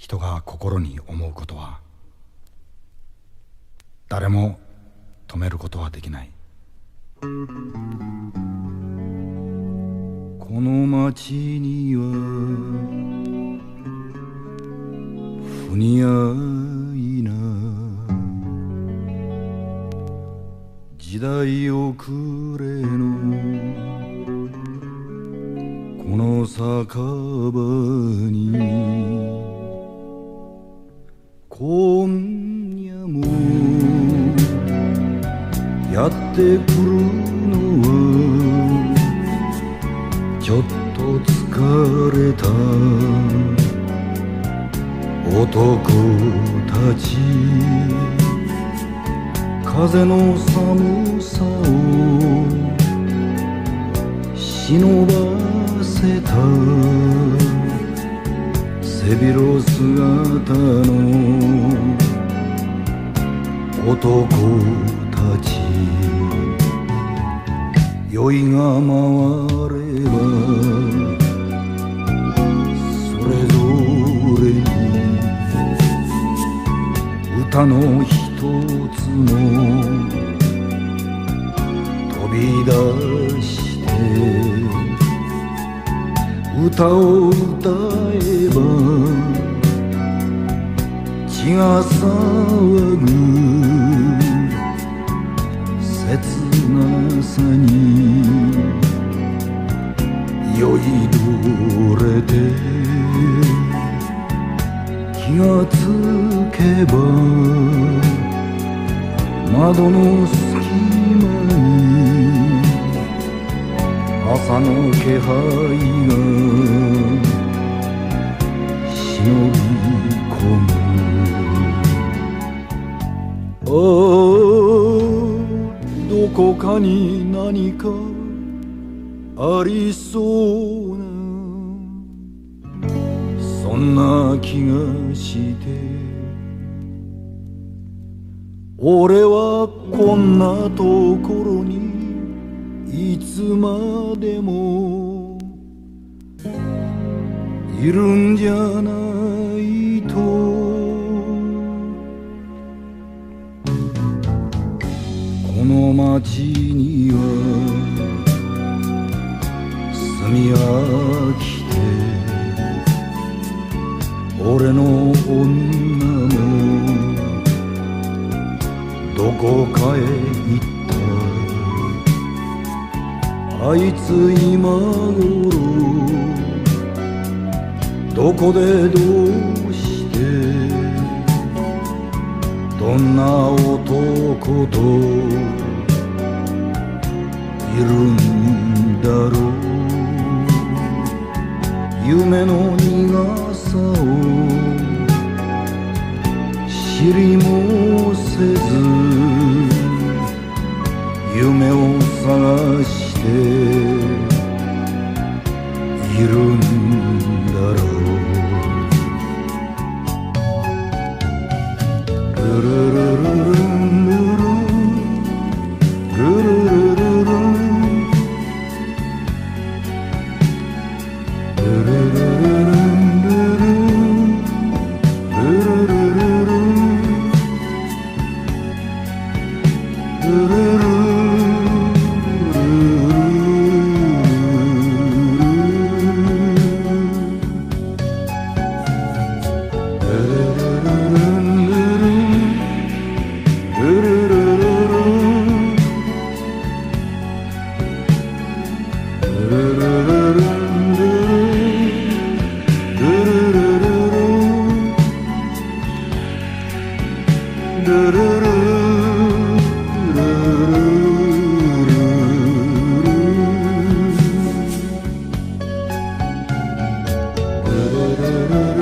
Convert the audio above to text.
人が心に思うことは誰も止めることはできない。この街には不似合いな時代遅れのこの酒場に今夜もやってくるのはちょっと疲れた男たち、風の寒さを忍ばせた背広姿の男たち、酔いが回ればそれぞれに歌の一つも飛び出して歌を歌えば血が騒ぐ切なさに酔いどれて気がつけば窓の隙間に朝の気配が忍び込む。ああ、どこかに何かありそうなそんな気がして、俺はこんなところにいつまでもいるんじゃないと。この街には住み飽きて俺の女もどこかへ行った。あいつ今頃どこでどうしてどんな男といるんだろう。夢の苦さを知りもせず夢を探しているんだろう。ルルルルルンルルルルルルルンルルルルルンルルル